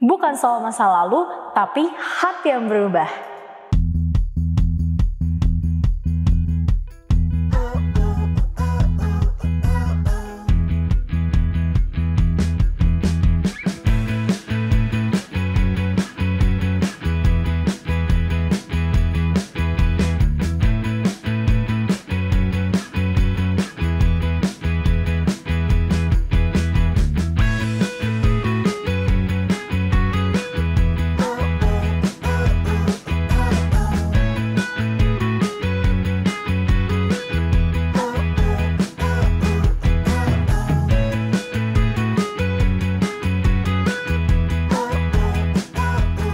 Bukan soal masa lalu, tapi hati yang berubah.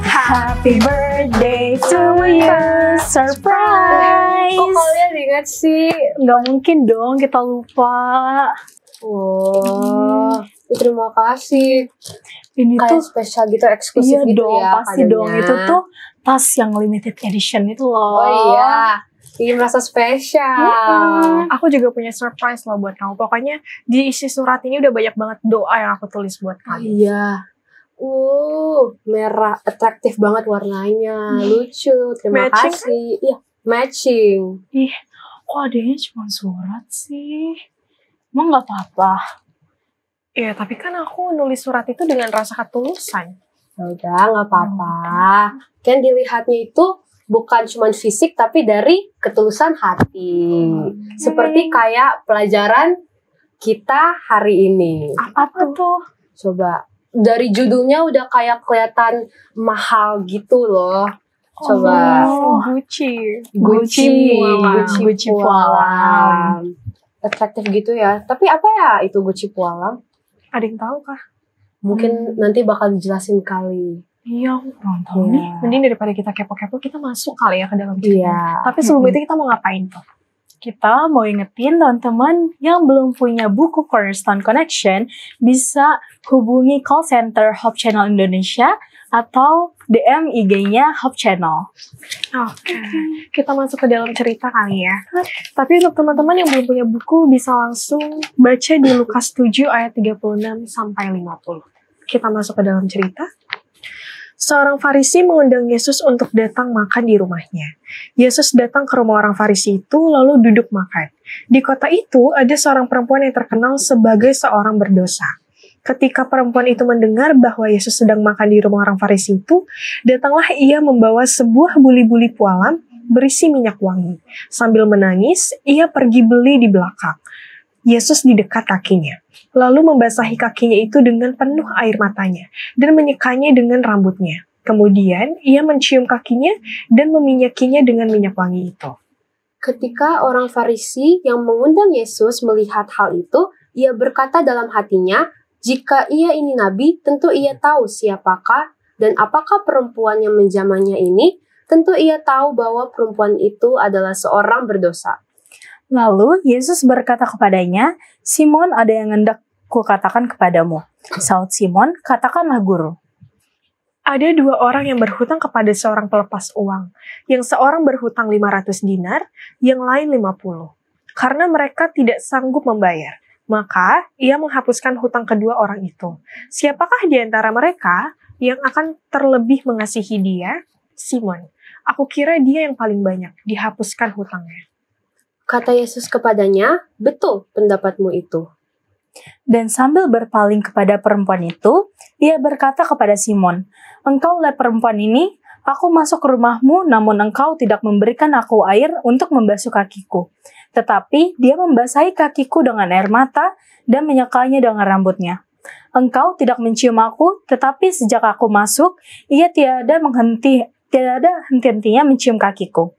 Happy birthday to you, surprise! Kok kalian ingat sih? Nggak mungkin dong kita lupa. Terima kasih. Ini Kayak tuh spesial gitu, eksklusif iya gitu dong, ya. pasti kadangnya. dong. Itu tuh tas yang limited edition itu loh. Oh iya, ini merasa spesial. Aku juga punya surprise loh buat kamu. Pokoknya di isi surat ini udah banyak banget doa yang aku tulis buat Oh kamu. iya. Merah, atraktif banget warnanya, lucu. Terima Matching kasih. Iya, matching. Ih, kok adanya cuma surat sih? Emang nggak apa-apa? Iya, tapi kan aku nulis surat itu dengan rasa ketulusan. Ya udah, nggak apa-apa. Kan dilihatnya itu bukan cuma fisik, tapi dari ketulusan hati. Seperti kayak pelajaran kita hari ini. Apa tuh? Coba, dari judulnya udah kayak kelihatan mahal gitu loh. Coba. Gucci. Gucci Gucci Pualam. Atraktif gitu ya. Tapi apa ya itu Gucci Pualam? Ada yang tahu kah? Mungkin nanti bakal dijelasin kali. Iya, aku kurang tahu Iya. nih. Mending daripada kita kepo-kepo, kita masuk kali ya ke dalam cerita. Iya. Tapi sebelum itu kita mau ngapain tuh? Kita mau ingetin teman-teman yang belum punya buku Cornerstone Connection bisa hubungi call center Hope Channel Indonesia atau DM IG-nya Hope Channel. Oke, kita masuk ke dalam cerita kali ya. Tapi untuk teman-teman yang belum punya buku, bisa langsung baca di Lukas 7 ayat 36 sampai 50. Kita masuk ke dalam cerita. Seorang Farisi mengundang Yesus untuk datang makan di rumahnya. Yesus datang ke rumah orang Farisi itu lalu duduk makan. Di kota itu ada seorang perempuan yang terkenal sebagai seorang berdosa. Ketika perempuan itu mendengar bahwa Yesus sedang makan di rumah orang Farisi itu, datanglah ia membawa sebuah buli-buli pualam berisi minyak wangi. Sambil menangis, ia pergi beli di belakang. Yesus di dekat kakinya, lalu membasahi kakinya itu dengan penuh air matanya dan menyekanya dengan rambutnya. Kemudian ia mencium kakinya dan meminyakinya dengan minyak wangi itu. Ketika orang Farisi yang mengundang Yesus melihat hal itu, ia berkata dalam hatinya, jika ia ini nabi, tentu ia tahu siapakah dan apakah perempuan yang menjamahnya ini. Tentu ia tahu bahwa perempuan itu adalah seorang berdosa. Lalu Yesus berkata kepadanya, Simon, ada yang hendak kukatakan kepadamu. Saud Simon, katakanlah guru. Ada dua orang yang berhutang kepada seorang pelepas uang. Yang seorang berhutang 500 dinar, yang lain 50. Karena mereka tidak sanggup membayar, maka ia menghapuskan hutang kedua orang itu. Siapakah di antara mereka yang akan terlebih mengasihi dia? Simon. Aku kira dia yang paling banyak dihapuskan hutangnya. Kata Yesus kepadanya, betul pendapatmu itu. Dan sambil berpaling kepada perempuan itu, ia berkata kepada Simon, engkau lihat perempuan ini, aku masuk ke rumahmu, namun engkau tidak memberikan aku air untuk membasuh kakiku. Tetapi dia membasahi kakiku dengan air mata dan menyekanya dengan rambutnya. Engkau tidak mencium aku, tetapi sejak aku masuk, ia tiada henti-hentinya mencium kakiku.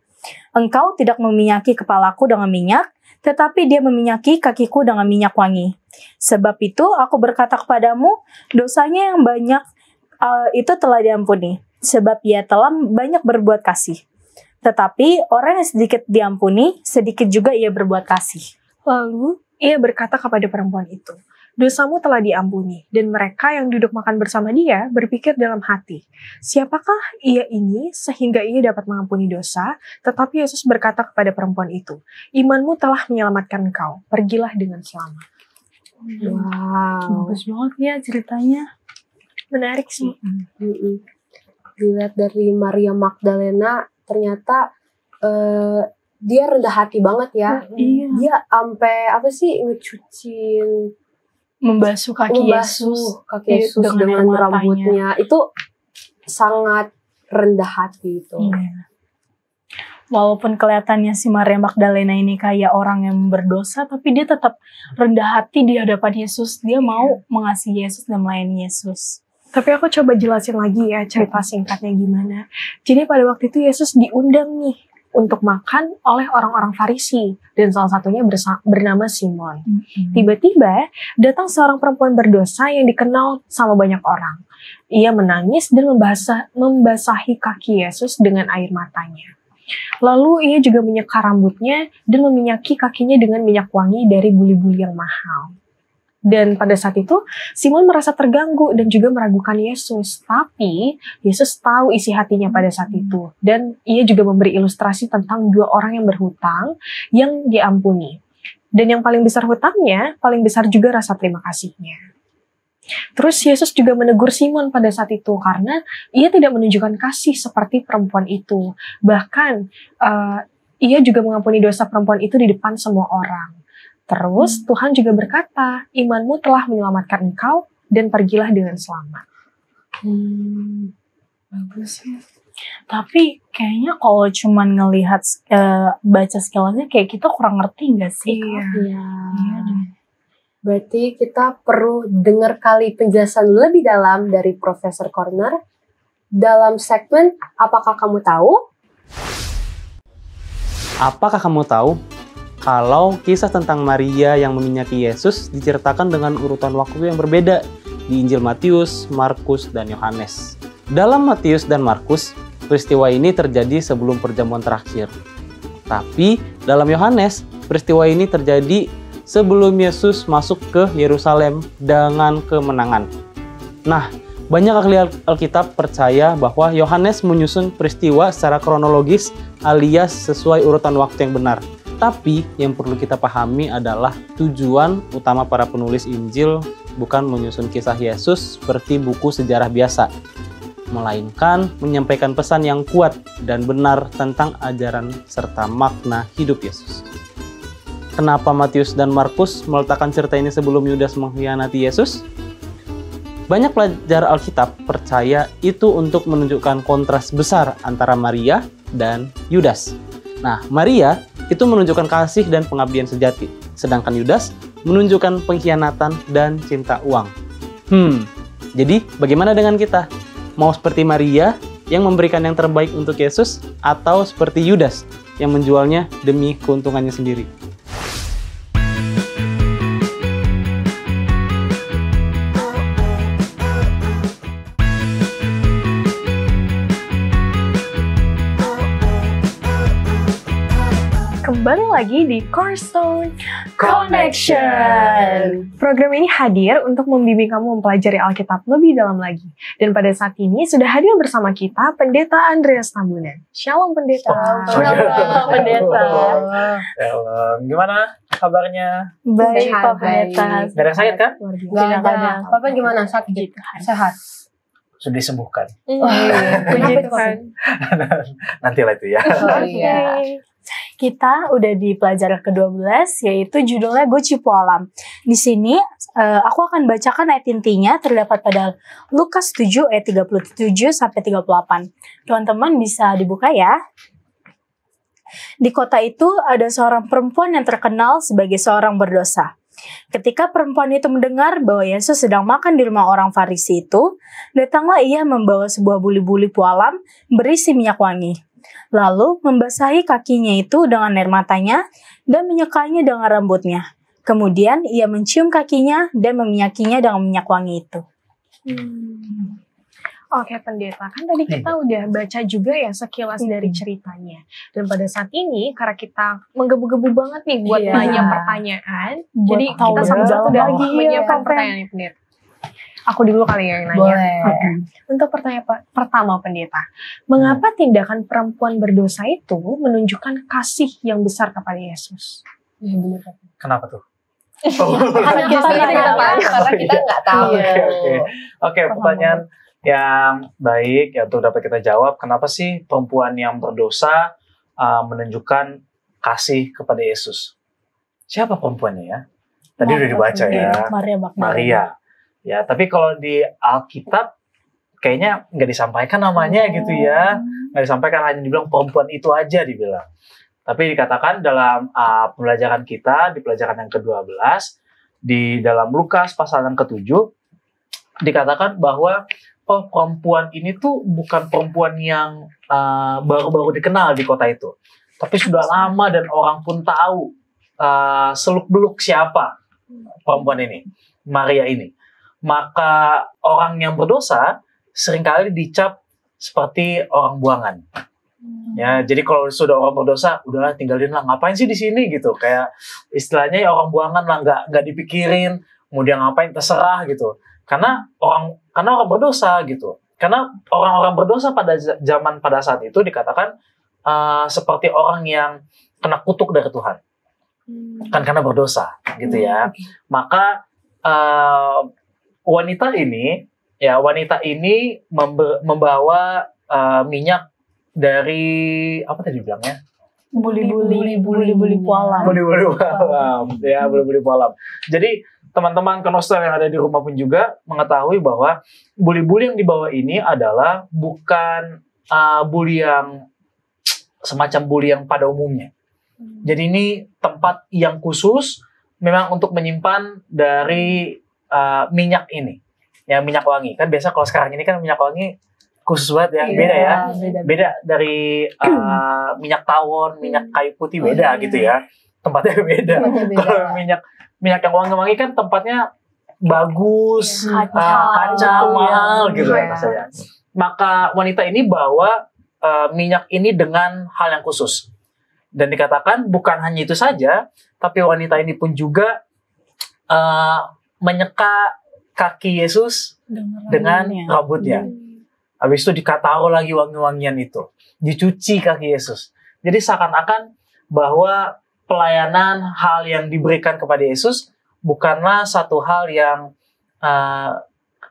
Engkau tidak meminyaki kepalaku dengan minyak, tetapi dia meminyaki kakiku dengan minyak wangi. Sebab itu aku berkata kepadamu, dosanya yang banyak itu telah diampuni, sebab ia telah banyak berbuat kasih. Tetapi orang yang sedikit diampuni, sedikit juga ia berbuat kasih. Lalu ia berkata kepada perempuan itu, dosamu telah diampuni. Dan mereka yang duduk makan bersama dia berpikir dalam hati, siapakah ia ini sehingga ia dapat mengampuni dosa? Tetapi Yesus berkata kepada perempuan itu, imanmu telah menyelamatkan engkau, pergilah dengan selamat. Wow. Bagus banget ya ceritanya. Menarik sih. Dilihat dari Maria Magdalena, ternyata dia rendah hati banget ya. Iya. Dia sampai ngecucin, Membasuh kaki Yesus dengan air matanya. rambutnya. Itu sangat rendah hati itu. Iya. Walaupun kelihatannya si Maria Magdalena ini kayak orang yang berdosa, tapi dia tetap rendah hati di hadapan Yesus. Dia mau mengasihi Yesus dan melayani Yesus. Tapi aku coba jelasin lagi ya cerita singkatnya gimana. Jadi pada waktu itu Yesus diundang nih untuk makan oleh orang-orang Farisi. Dan salah satunya bernama Simon. Tiba-tiba datang seorang perempuan berdosa yang dikenal sama banyak orang. Ia menangis dan membasahi kaki Yesus dengan air matanya. Lalu ia juga menyeka rambutnya dan meminyaki kakinya dengan minyak wangi dari buli-buli yang mahal. Dan pada saat itu, Simon merasa terganggu dan juga meragukan Yesus. Tapi, Yesus tahu isi hatinya pada saat itu. Dan ia juga memberi ilustrasi tentang dua orang yang berhutang yang diampuni. Dan yang paling besar hutangnya, paling besar juga rasa terima kasihnya. Terus Yesus juga menegur Simon pada saat itu karena ia tidak menunjukkan kasih seperti perempuan itu. Bahkan ia juga mengampuni dosa perempuan itu di depan semua orang. Terus Tuhan juga berkata, imanmu telah menyelamatkan engkau dan pergilah dengan selamat. Bagus ya. Tapi kayaknya kalau cuman ngelihat baca sekilasnya kayak kita kurang ngerti nggak sih? Iya. deh. Berarti kita perlu dengar kali penjelasan lebih dalam dari Profesor Corner dalam segmen Apakah Kamu Tahu? Apakah kamu tahu kalau kisah tentang Maria yang meminyaki Yesus diceritakan dengan urutan waktu yang berbeda di Injil Matius, Markus, dan Yohanes. Dalam Matius dan Markus, peristiwa ini terjadi sebelum perjamuan terakhir. Tapi dalam Yohanes, peristiwa ini terjadi sebelum Yesus masuk ke Yerusalem dengan kemenangan. Nah, banyak ahli Alkitab percaya bahwa Yohanes menyusun peristiwa secara kronologis alias sesuai urutan waktu yang benar. Tapi yang perlu kita pahami adalah tujuan utama para penulis Injil bukan menyusun kisah Yesus seperti buku sejarah biasa, melainkan menyampaikan pesan yang kuat dan benar tentang ajaran serta makna hidup Yesus. Kenapa Matius dan Markus meletakkan cerita ini sebelum Yudas mengkhianati Yesus? Banyak pelajar Alkitab percaya itu untuk menunjukkan kontras besar antara Maria dan Yudas. Nah, Maria itu menunjukkan kasih dan pengabdian sejati, sedangkan Yudas menunjukkan pengkhianatan dan cinta uang. Jadi bagaimana dengan kita? Mau seperti Maria yang memberikan yang terbaik untuk Yesus, atau seperti Yudas yang menjualnya demi keuntungannya sendiri? Kembali lagi di Cornerstone Connection. Program ini hadir untuk membimbing kamu mempelajari Alkitab lebih dalam lagi. Dan pada saat ini sudah hadir bersama kita Pendeta Andreas Tambunan. Shalom Pendeta. Shalom, Pendeta. Shalom. Gimana kabarnya? Baik, Sehat, Pak Pendeta. baik. Gak ada sakit kan? Luar biasa. Gak Tidak ada. ada. Papa gimana? Sakit? Sehat? Sudah disembuhkan. Puji Tuhan. Nantilah itu ya. Oh iya. Kita udah di pelajaran ke-12, yaitu judulnya Gosip Alam. Di sini aku akan bacakan ayat intinya terdapat pada Lukas 7 ayat 37 sampai 38. Teman-teman bisa dibuka ya. Di kota itu ada seorang perempuan yang terkenal sebagai seorang berdosa. Ketika perempuan itu mendengar bahwa Yesus sedang makan di rumah orang Farisi itu, datanglah ia membawa sebuah buli-buli pualam berisi minyak wangi. Lalu membasahi kakinya itu dengan air matanya dan menyekanya dengan rambutnya. Kemudian ia mencium kakinya dan meminyakinya dengan minyak wangi itu. Oke Pendeta, kan tadi kita udah baca juga ya sekilas dari ceritanya. Dan pada saat ini, karena kita menggebu-gebu banget nih buat Iya. nanya pertanyaan, Buat jadi tahu kita sama-sama lebih udah dalam lagi, menyiapkan ya, pertanyaan Pendeta. Aku dulu kali ya yang nanya. Boleh. Oke. Untuk pertanyaan pertama Pendeta, mengapa tindakan perempuan berdosa itu menunjukkan kasih yang besar kepada Yesus? Iya benar. Kenapa tuh? Karena kita nggak tahu. Karena kita nggak tahu. Oke, pertanyaan yang baik ya untuk dapat kita jawab. Kenapa sih perempuan yang berdosa menunjukkan kasih kepada Yesus? Siapa perempuannya ya? Tadi udah dibaca ya. Maria Magdalena. Maria. Ya, tapi kalau di Alkitab kayaknya nggak disampaikan namanya gitu ya. Nggak disampaikan, hanya dibilang perempuan itu aja dibilang. Tapi dikatakan dalam pembelajaran kita, di pelajaran yang ke-12, di dalam Lukas pasal yang ke-7, dikatakan bahwa perempuan ini tuh bukan perempuan yang baru-baru dikenal di kota itu. Tapi sudah lama dan orang pun tahu seluk-beluk siapa perempuan ini, Maria ini. Maka orang yang berdosa seringkali dicap seperti orang buangan. Ya, jadi kalau sudah orang berdosa, udahlah tinggalin lah, ngapain sih di sini gitu. Kayak istilahnya ya orang buangan lah, nggak dipikirin, mau dia ngapain terserah gitu. Karena orang berdosa gitu. Karena orang-orang berdosa pada saat itu dikatakan seperti orang yang kena kutuk dari Tuhan. Kan karena berdosa gitu ya. Maka wanita ini membawa minyak dari apa tadi bilangnya? Buli-buli pualam. Buli-buli pualam. Jadi teman-teman Konostel yang ada di rumah pun juga mengetahui bahwa buli-buli yang dibawa ini adalah bukan buli yang semacam buli yang pada umumnya. Jadi ini tempat yang khusus memang untuk menyimpan dari minyak ini. Ya, minyak wangi. Kan biasa kalau sekarang ini kan minyak wangi khusus banget ya, beda ya. Beda dari minyak tawon, minyak kayu putih beda gitu ya. Tempatnya beda. Kalau minyak yang wangi-wangi kan tempatnya bagus, kaca mahal gitu ya rasanya. Maka wanita ini bawa minyak ini dengan hal yang khusus. Dan dikatakan bukan hanya itu saja, tapi wanita ini pun juga menyeka kaki Yesus dengan rambutnya. Habis itu dikatakan lagi wangi-wangian itu. Dicuci kaki Yesus. Jadi seakan-akan bahwa pelayanan, hal yang diberikan kepada Yesus bukanlah satu hal yang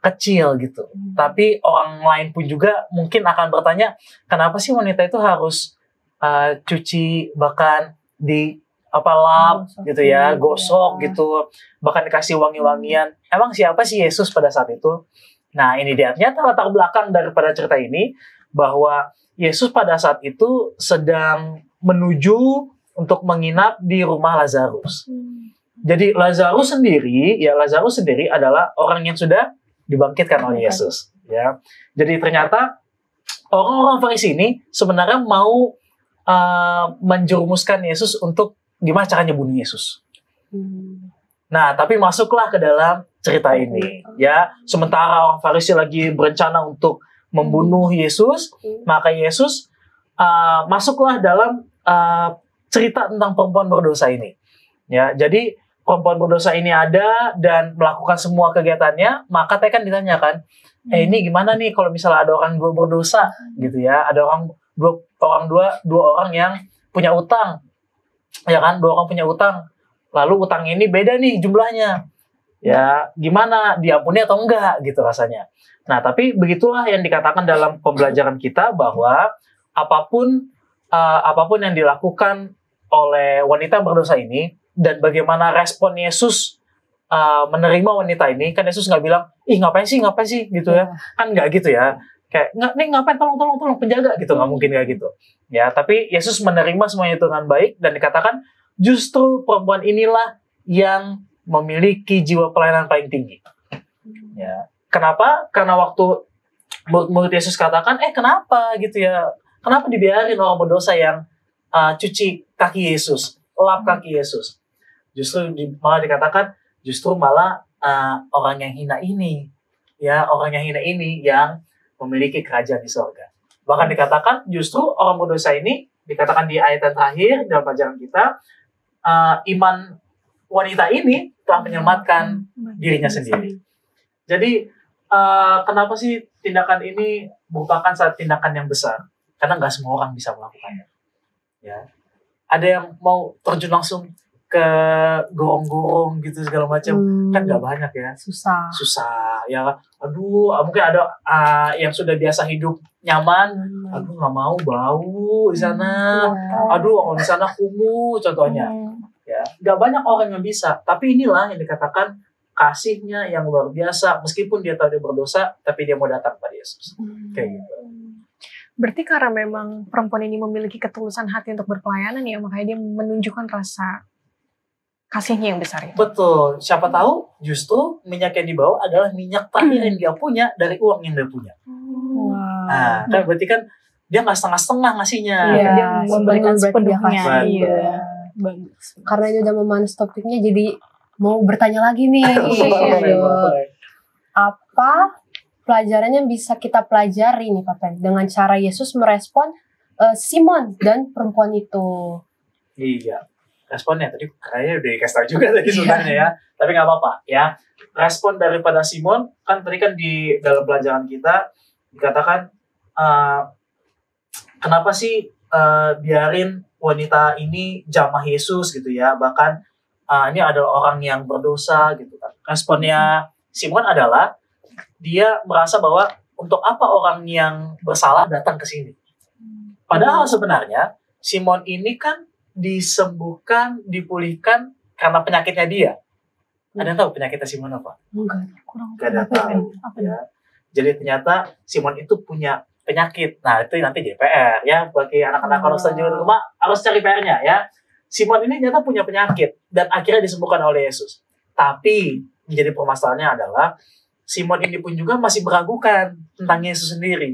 kecil gitu. Tapi orang lain pun juga mungkin akan bertanya, kenapa sih wanita itu harus cuci, bahkan di lap gitu ya, gosok gitu, bahkan dikasih wangi-wangian. Emang siapa sih Yesus pada saat itu? Nah, ini dia ternyata latar belakang daripada cerita ini, bahwa Yesus pada saat itu sedang menuju untuk menginap di rumah Lazarus. Jadi Lazarus sendiri adalah orang yang sudah dibangkitkan oleh Yesus. Ya, jadi ternyata orang-orang Farisi ini sebenarnya mau menjerumuskan Yesus untuk gimana caranya bunuh Yesus. Nah, tapi masuklah ke dalam cerita ini, ya. Sementara orang Farisi lagi berencana untuk membunuh Yesus, maka Yesus masuklah dalam cerita tentang perempuan berdosa ini. Ya, jadi perempuan berdosa ini ada dan melakukan semua kegiatannya, maka kan ditanyakan, ini gimana nih kalau misalnya ada orang dua berdosa, gitu ya, ada dua orang yang punya utang, ya kan, dua orang punya utang, lalu utang ini beda nih jumlahnya, ya gimana, diampuni atau enggak gitu rasanya. Nah, tapi begitulah yang dikatakan dalam pembelajaran kita, bahwa apapun yang dilakukan oleh wanita berdosa ini dan bagaimana respon Yesus menerima wanita ini, kan Yesus nggak bilang, ih ngapain sih gitu ya, kan nggak gitu ya, kayak ngapain, tolong penjaga gitu, nggak mungkin kayak gitu ya. Tapi Yesus menerima semuanya itu dengan baik, dan dikatakan justru perempuan inilah yang memiliki jiwa pelayanan paling tinggi. Ya, kenapa? Karena waktu murid Yesus katakan, kenapa gitu ya, kenapa dibiarin orang berdosa yang cuci kaki Yesus, lap kaki Yesus? Justru malah dikatakan, justru malah orang yang hina ini, ya, orang yang hina ini yang memiliki kerajaan di surga. Bahkan dikatakan justru orang berdosa ini, dikatakan di ayat yang terakhir dalam pelajaran kita, iman wanita ini telah menyelamatkan dirinya sendiri. Jadi kenapa sih tindakan ini merupakan satu tindakan yang besar? Karena nggak semua orang bisa melakukannya. Ya, ada yang mau terjun langsung, ke gorong-gorong gitu segala macam, kan nggak banyak ya. Susah ya. Aduh, mungkin ada yang sudah biasa hidup nyaman, aduh nggak mau bau di sana, aduh kalau di sana kumuh contohnya. Ya, nggak banyak orang yang bisa. Tapi inilah yang dikatakan kasihnya yang luar biasa. Meskipun dia tahu dia berdosa, tapi dia mau datang pada Yesus. Kayak gitu. Berarti karena memang perempuan ini memiliki ketulusan hati untuk berpelayanan ya, makanya dia menunjukkan rasa kasihnya yang besar itu. Betul. Siapa tahu justru minyak yang dibawa adalah minyak terakhir yang dia punya dari uang yang dia punya. Nah, kan berarti kan dia nggak setengah-setengah ngasihnya. Iya, Dia memberikan sepenuhnya. Betul. Iya. Bagus. Karena ini udah memanas topiknya, jadi mau bertanya lagi nih. Apa pelajaran yang bisa kita pelajari nih Pak Pen dengan cara Yesus merespon Simon dan perempuan itu? Iya. Responnya tadi kayaknya udah dikasih tahu juga tadi sebenarnya ya. Tapi nggak apa-apa ya. Respon daripada Simon, kan tadi kan di dalam pelajaran kita dikatakan kenapa sih biarin wanita ini jamah Yesus gitu ya. Bahkan ini adalah orang yang berdosa gitu kan. Responnya Simon adalah dia merasa bahwa untuk apa orang yang bersalah datang ke sini. Padahal sebenarnya Simon ini kan disembuhkan, dipulihkan karena penyakitnya dia. Ada yang tahu penyakitnya Simon apa? Enggak. Gak ada tahu. Ya. Jadi ternyata Simon itu punya penyakit. Nah itu nanti jadi PR ya bagi anak-anak kalau di rumah harus cari PR-nya ya. Simon ini ternyata punya penyakit dan akhirnya disembuhkan oleh Yesus. Tapi menjadi permasalahannya adalah Simon ini pun juga masih meragukan tentang Yesus sendiri.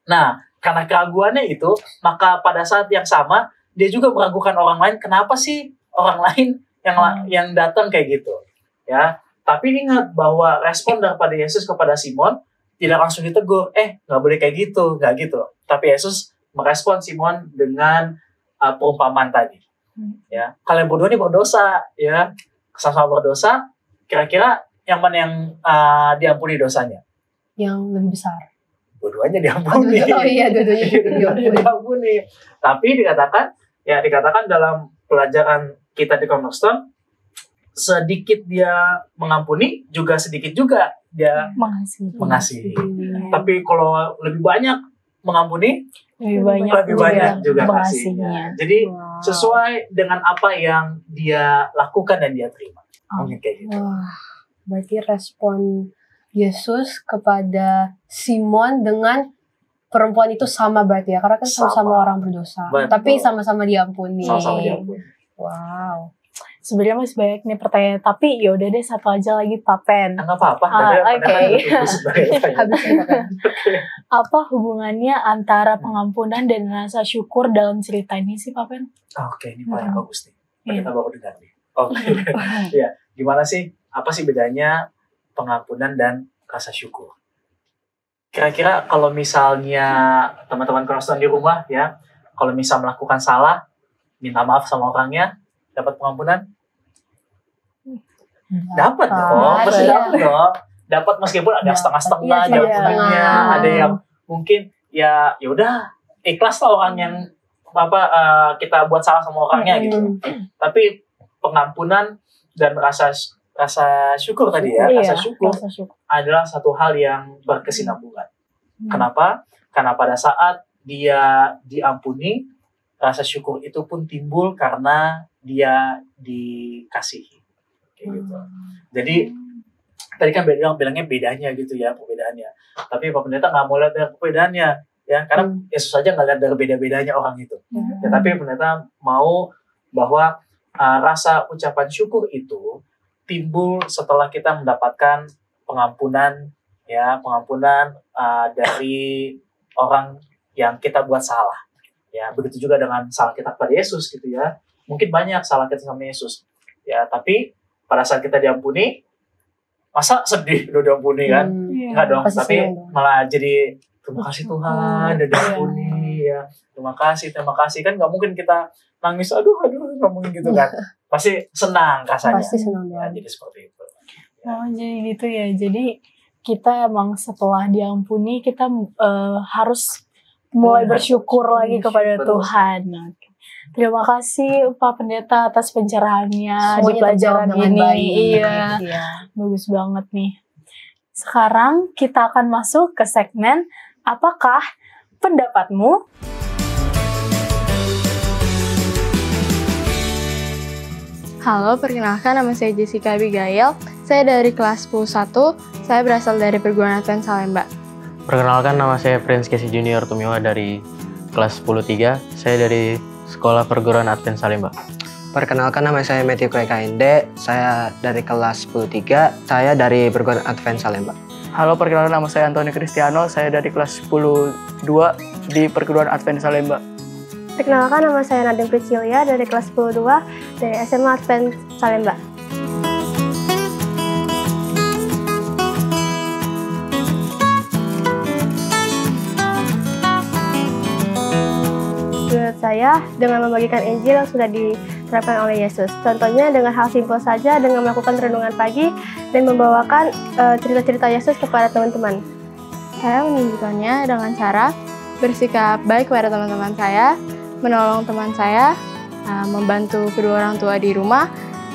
Nah karena keraguannya itu, maka pada saat yang sama dia juga meragukan orang lain. Kenapa sih orang lain yang datang kayak gitu? Ya, tapi ingat bahwa respon daripada Yesus kepada Simon tidak langsung ditegur. Nggak boleh kayak gitu, nggak gitu. Tapi Yesus merespon Simon dengan perumpamaan tadi. Ya, kalian berdua ini berdosa, ya, sama-sama berdosa. Kira-kira yang mana yang diampuni dosanya? Yang lebih besar. Dua-duanya diampuni. Oh iya, dua-duanya diampuni. Tapi dikatakan dalam pelajaran kita di Cornerstone, sedikit dia mengampuni, juga sedikit juga dia mengasihi. Tapi kalau lebih banyak mengampuni, lebih banyak juga kasihnya. Jadi sesuai dengan apa yang dia lakukan dan dia terima. Mungkin kayak gitu. Wah, berarti respon Yesus kepada Simon dengan perempuan itu sama berarti ya, karena kan sama-sama orang berdosa. Betul. Tapi sama-sama diampuni. Sama-sama diampuni. Wow. Sebenarnya masih banyak nih pertanyaan, tapi ya udah deh satu aja lagi Pak Pen. Nggak apa-apa. Oke. Habis kita Apa hubungannya antara pengampunan dan rasa syukur dalam cerita ini sih Pak Pen? Oke, ini paling bagus nih. Kita baru dengar nih. Oke. Ya, gimana sih? Apa sih bedanya pengampunan dan rasa syukur? Kira-kira kalau misalnya teman-teman Cornerstone di rumah ya, kalau misal melakukan salah, minta maaf sama orangnya, dapat pengampunan? Dapat dong, pasti dapat dong. Dapat meskipun ada setengah-setengah diampunnya, ada yang mungkin ya udah ikhlas lah orang yang kita buat salah sama orangnya gitu. Tapi pengampunan dan rasa syukur tadi ya, rasa syukur adalah satu hal yang berkesinambungan. Kenapa? Karena pada saat dia diampuni, rasa syukur itu pun timbul karena dia dikasihi. Kayak gitu. Jadi tadi kan bilangnya bedanya gitu ya, perbedaannya. Tapi Pak Pendeta nggak mau lihat dari perbedaannya, ya, karena Yesus saja nggak lihat dari beda-bedanya orang itu. Ya, tapi Pendeta mau bahwa rasa ucapan syukur itu timbul setelah kita mendapatkan pengampunan dari orang yang kita buat salah. Ya, begitu juga dengan salah kita kepada Yesus gitu ya. Mungkin banyak salah kita sama Yesus. Ya, tapi pada saat kita diampuni, masa sedih udah diampuni kan? Enggak dong, tapi malah jadi terima kasih Tuhan udah diampuni ya. Terima kasih kan nggak mungkin kita nangis aduh nggak mungkin gitu kan. Pasti senang rasanya. Pasti senang ya, jadi seperti itu. Ya. Oh, jadi gitu ya. Jadi kita emang setelah diampuni kita harus mulai bersyukur lagi kepada Tuhan. Terima kasih Pak Pendeta atas pencerahannya di Semuanya pelajaran terjawab dengan ini. baik. Iya, Iya. bagus banget nih. Sekarang kita akan masuk ke segmen Apakah Pendapatmu? Halo, perkenalkan nama saya Jessica Abigail. Saya dari kelas 10-1. Saya berasal dari Perguruan Advent Salemba. Perkenalkan, nama saya Prince Casey Junior Tumiwa dari kelas 10-3. Saya dari Sekolah Perguruan Advent Salemba. Perkenalkan, nama saya Matthew KND, saya dari kelas 10-3, saya dari Perguruan Advent Salemba. Halo, perkenalkan nama saya Antonio Cristiano, saya dari kelas 10-2 di Perguruan Advent Salemba. Perkenalkan, nama saya Nadine Priscilia dari kelas 10-2 dari SMA Advent Salemba. Menurut saya, dengan membagikan Injil yang sudah diterapkan oleh Yesus. Contohnya dengan hal simpel saja, dengan melakukan renungan pagi dan membawakan cerita-cerita Yesus kepada teman-teman. Saya menunjukkannya dengan cara bersikap baik kepada teman-teman saya, menolong teman saya, membantu kedua orang tua di rumah,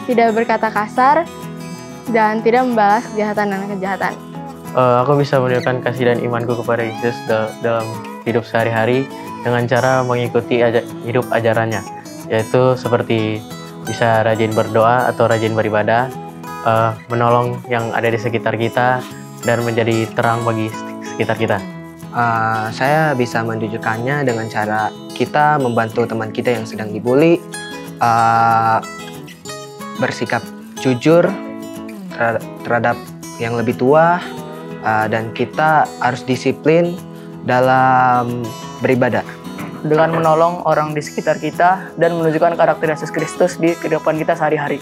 tidak berkata kasar, dan tidak membalas kejahatan dan kejahatan. Aku bisa menunjukkan kasih dan imanku kepada Yesus dalam hidup sehari-hari dengan cara mengikuti hidup ajarannya, yaitu seperti bisa rajin berdoa atau rajin beribadah, menolong yang ada di sekitar kita, dan menjadi terang bagi sekitar kita. Saya bisa menunjukkannya dengan cara kita membantu teman kita yang sedang dibully, bersikap jujur terhadap yang lebih tua, dan kita harus disiplin dalam beribadah. Dengan menolong orang di sekitar kita dan menunjukkan karakter Yesus Kristus di kehidupan kita sehari-hari.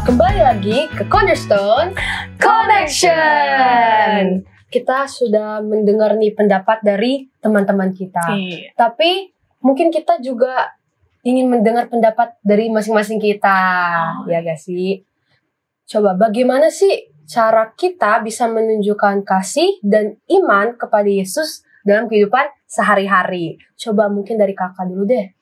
Kembali lagi ke Cornerstone Connection. Kita sudah mendengar nih pendapat dari teman-teman kita. Iya. Tapi mungkin kita juga ingin mendengar pendapat dari masing-masing kita. Ya gak sih? Coba bagaimana sih cara kita bisa menunjukkan kasih dan iman kepada Yesus dalam kehidupan sehari-hari? Coba mungkin dari kakak dulu deh.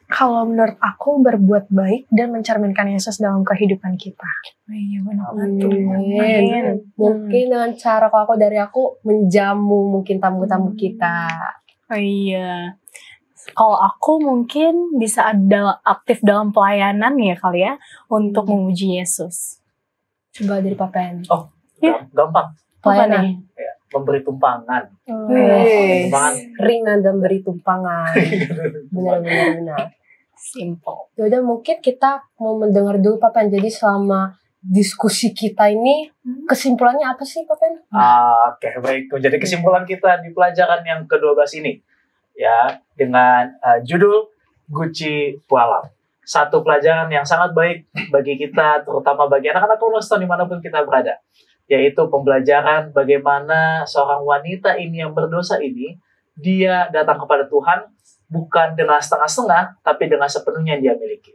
Kalau menurut aku, berbuat baik dan mencerminkan Yesus dalam kehidupan kita. Iya, benar. Amin. Mungkin dengan cara kalau aku menjamu mungkin tamu-tamu kita. Oh iya. Kalau aku mungkin bisa ada aktif dalam pelayanan ya kali ya untuk memuji Yesus. Coba dari Papen. Oh, Iya. gampang. Pelayanan. Ya, memberi tumpangan. Wih, Tumpangan. ringan dan beri tumpangan. Benar. Simple. Yaudah mungkin kita mau mendengar dulu Papen. Jadi selama diskusi kita ini kesimpulannya apa sih Papen? Oke, baik. Jadi kesimpulan kita di pelajaran yang ke-12 ini, ya, dengan judul Guci Pualam. Satu pelajaran yang sangat baik bagi kita, terutama bagi anak-anak Cornerstone dimanapun kita berada, yaitu pembelajaran bagaimana seorang wanita ini yang berdosa ini, dia datang kepada Tuhan bukan dengan setengah-setengah, tapi dengan sepenuhnya yang dia miliki.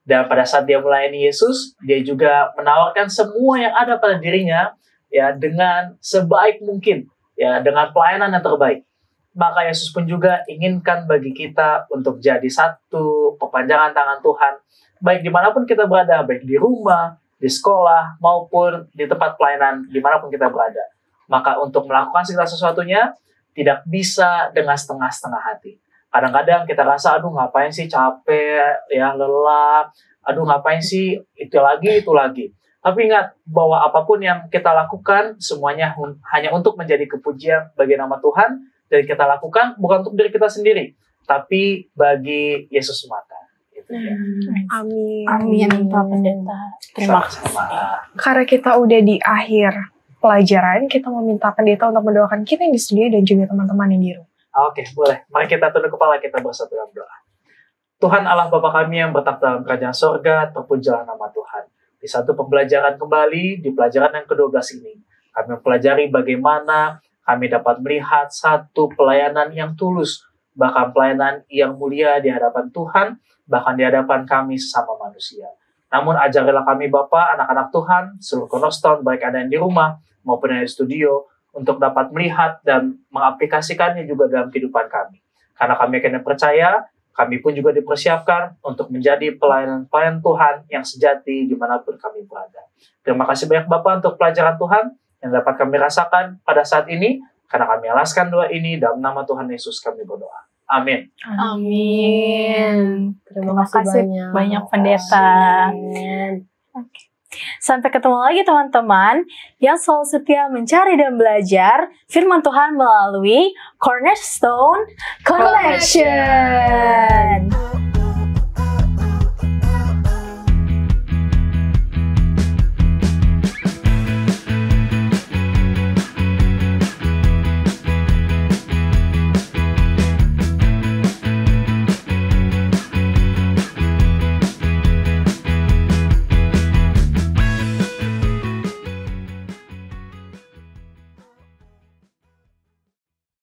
Dan pada saat dia melayani Yesus, dia juga menawarkan semua yang ada pada dirinya, ya, dengan sebaik mungkin, ya, dengan pelayanan yang terbaik. Maka Yesus pun juga inginkan bagi kita untuk jadi satu perpanjangan tangan Tuhan, baik dimanapun kita berada, baik di rumah, di sekolah, maupun di tempat pelayanan dimanapun kita berada. Maka untuk melakukan segala sesuatunya, tidak bisa dengan setengah-setengah hati. Kadang-kadang kita rasa, aduh ngapain sih, capek, ya, lelah, aduh ngapain sih, itu lagi. Tapi ingat bahwa apapun yang kita lakukan, semuanya hanya untuk menjadi kepujian bagi nama Tuhan, dan kita lakukan bukan untuk diri kita sendiri, tapi bagi Yesus semata. Gitu, ya. Amin. Amin, Pak Pendeta. Terima kasih. Sama-sama. Karena kita udah di akhir pelajaran, kita meminta pendeta untuk mendoakan kita yang di studio dan juga teman-teman yang di rumah. Oke, boleh. Mari kita tunduk kepala, kita bersatu dalam doa. Tuhan Allah Bapa kami yang bertakhta dalam kerajaan sorga, terpujilah nama Tuhan. Di satu pembelajaran kembali, di pelajaran yang ke-12 ini, kami mempelajari bagaimana kami dapat melihat satu pelayanan yang tulus, bahkan pelayanan yang mulia di hadapan Tuhan, bahkan di hadapan kami sesama manusia. Namun ajarilah kami Bapa, anak-anak Tuhan, seluruh Cornerstone, baik ada yang di rumah maupun yang di studio, untuk dapat melihat dan mengaplikasikannya juga dalam kehidupan kami. Karena kami akan percaya, kami pun juga dipersiapkan untuk menjadi pelayan-pelayan Tuhan yang sejati dimanapun kami berada. Terima kasih banyak Bapak untuk pelajaran Tuhan yang dapat kami rasakan pada saat ini. Karena kami alaskan doa ini dalam nama Tuhan Yesus kami berdoa. Amin. Amin. Terima kasih banyak pendeta. Oke. Sampai ketemu lagi teman-teman yang selalu setia mencari dan belajar firman Tuhan melalui Cornerstone Connection.